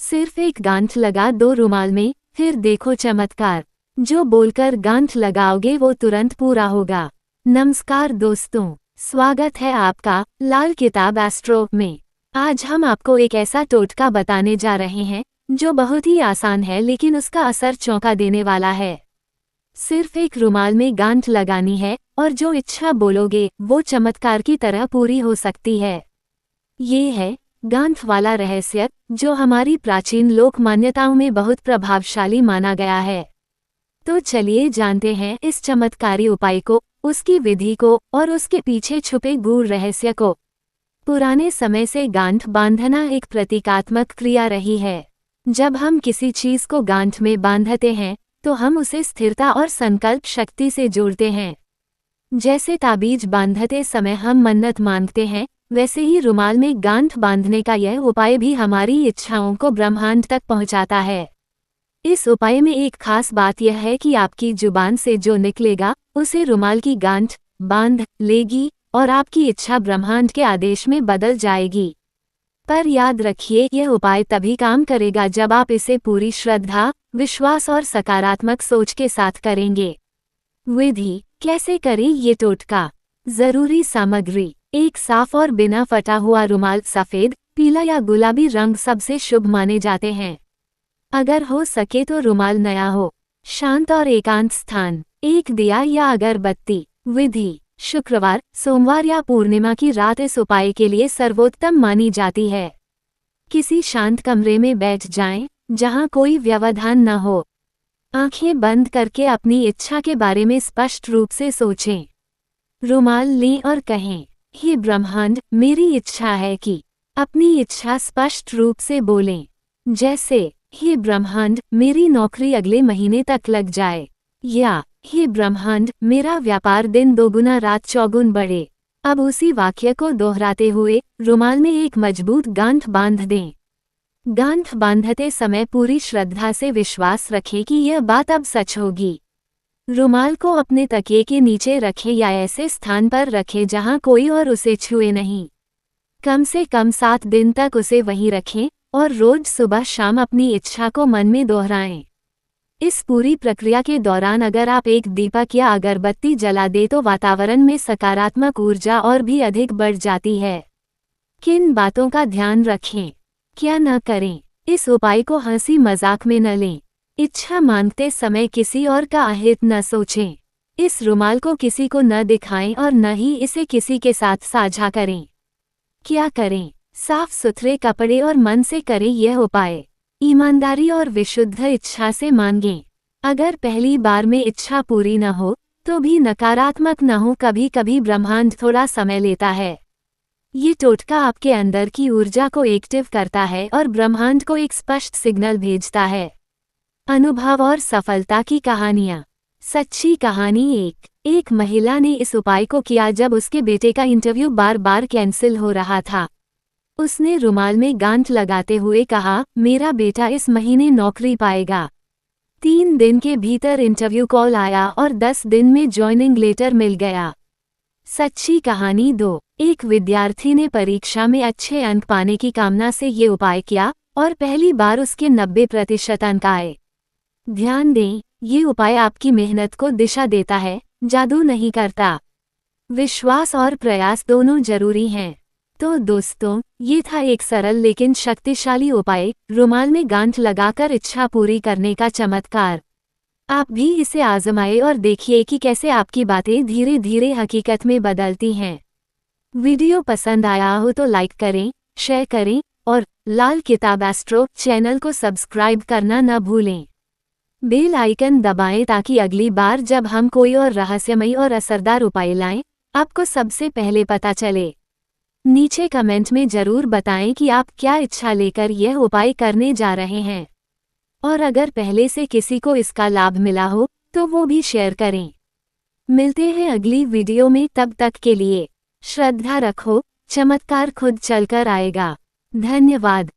सिर्फ एक गांठ लगा दो रुमाल में, फिर देखो चमत्कार। जो बोलकर गांठ लगाओगे वो तुरंत पूरा होगा। नमस्कार दोस्तों, स्वागत है आपका लाल किताब एस्ट्रो में। आज हम आपको एक ऐसा टोटका बताने जा रहे हैं जो बहुत ही आसान है लेकिन उसका असर चौंका देने वाला है। सिर्फ एक रुमाल में गांठ लगानी है और जो इच्छा बोलोगे वो चमत्कार की तरह पूरी हो सकती है। ये है गांठ वाला रहस्य जो हमारी प्राचीन लोक मान्यताओं में बहुत प्रभावशाली माना गया है। तो चलिए जानते हैं इस चमत्कारी उपाय को, उसकी विधि को और उसके पीछे छुपे गूढ़ रहस्य को। पुराने समय से गांठ बांधना एक प्रतीकात्मक क्रिया रही है। जब हम किसी चीज को गांठ में बांधते हैं तो हम उसे स्थिरता और संकल्प शक्ति से जोड़ते हैं। जैसे ताबीज बांधते समय हम मन्नत मांगते हैं, वैसे ही रुमाल में गांठ बांधने का यह उपाय भी हमारी इच्छाओं को ब्रह्मांड तक पहुंचाता है। इस उपाय में एक खास बात यह है कि आपकी जुबान से जो निकलेगा उसे रुमाल की गांठ बांध लेगी और आपकी इच्छा ब्रह्मांड के आदेश में बदल जाएगी। पर याद रखिए, यह उपाय तभी काम करेगा जब आप इसे पूरी श्रद्धा, विश्वास और सकारात्मक सोच के साथ करेंगे। विधि कैसे करें ये टोटका। जरूरी सामग्री: एक साफ और बिना फटा हुआ रुमाल। सफेद, पीला या गुलाबी रंग सबसे शुभ माने जाते हैं। अगर हो सके तो रुमाल नया हो। शांत और एकांत स्थान: एक दिया या अगरबत्ती। विधि: शुक्रवार, सोमवार या पूर्णिमा की रात इस उपाय के लिए सर्वोत्तम मानी जाती है। किसी शांत कमरे में बैठ जाएं, जहां कोई व्यवधान न हो। आंखें बंद करके अपनी इच्छा के बारे में स्पष्ट रूप से सोचें। रुमाल लें और कहें, हे ब्रह्मांड, मेरी इच्छा है कि। अपनी इच्छा स्पष्ट रूप से बोलें, जैसे, हे ब्रह्मांड, मेरी नौकरी अगले महीने तक लग जाए, या हे ब्रह्मांड, मेरा व्यापार दिन दोगुना रात चौगुन बढ़े। अब उसी वाक्य को दोहराते हुए रुमाल में एक मजबूत गांठ बांध दें। गांठ बांधते समय पूरी श्रद्धा से विश्वास रखें कि यह बात अब सच होगी। रुमाल को अपने तकिए के नीचे रखें या ऐसे स्थान पर रखें जहां कोई और उसे छुए नहीं। कम से कम 7 दिन तक उसे वहीं रखें और रोज सुबह शाम अपनी इच्छा को मन में दोहराएं। इस पूरी प्रक्रिया के दौरान अगर आप एक दीपक या अगरबत्ती जला दे तो वातावरण में सकारात्मक ऊर्जा और भी अधिक बढ़ जाती है। किन बातों का ध्यान रखें, क्या न करें। इस उपाय को हंसी मजाक में न लें। इच्छा मांगते समय किसी और का अहित न सोचें। इस रुमाल को किसी को न दिखाएं और न ही इसे किसी के साथ साझा करें। क्या करें, साफ सुथरे कपड़े और मन से करें यह उपाय। ईमानदारी और विशुद्ध इच्छा से मांगें। अगर पहली बार में इच्छा पूरी न हो तो भी नकारात्मक न हो, कभी कभी ब्रह्मांड थोड़ा समय लेता है। ये टोटका आपके अंदर की ऊर्जा को एक्टिव करता है और ब्रह्मांड को एक स्पष्ट सिग्नल भेजता है। अनुभव और सफलता की कहानियाँ। सच्ची कहानी। एक महिला ने इस उपाय को किया जब उसके बेटे का इंटरव्यू बार बार कैंसिल हो रहा था। उसने रुमाल में गांठ लगाते हुए कहा, मेरा बेटा इस महीने नौकरी पाएगा। 3 दिन के भीतर इंटरव्यू कॉल आया और 10 दिन में जॉइनिंग लेटर मिल गया। सच्ची कहानी 2। एक विद्यार्थी ने परीक्षा में अच्छे अंक पाने की कामना से ये उपाय किया और पहली बार उसके 90% अंक आए। ध्यान दें, ये उपाय आपकी मेहनत को दिशा देता है, जादू नहीं करता। विश्वास और प्रयास दोनों जरूरी हैं। तो दोस्तों, ये था एक सरल लेकिन शक्तिशाली उपाय, रुमाल में गांठ लगाकर इच्छा पूरी करने का चमत्कार। आप भी इसे आजमाएं और देखिए कि कैसे आपकी बातें धीरे धीरे हकीकत में बदलती हैं। वीडियो पसंद आया हो तो लाइक करें, शेयर करें और लाल किताब एस्ट्रो चैनल को सब्सक्राइब करना न भूलें। बेल आइकन दबाएं ताकि अगली बार जब हम कोई और रहस्यमयी और असरदार उपाय लाएं, आपको सबसे पहले पता चले। नीचे कमेंट में जरूर बताएं कि आप क्या इच्छा लेकर यह उपाय करने जा रहे हैं, और अगर पहले से किसी को इसका लाभ मिला हो तो वो भी शेयर करें। मिलते हैं अगली वीडियो में, तब तक के लिए श्रद्धा रखो, चमत्कार खुद चलकर आएगा। धन्यवाद।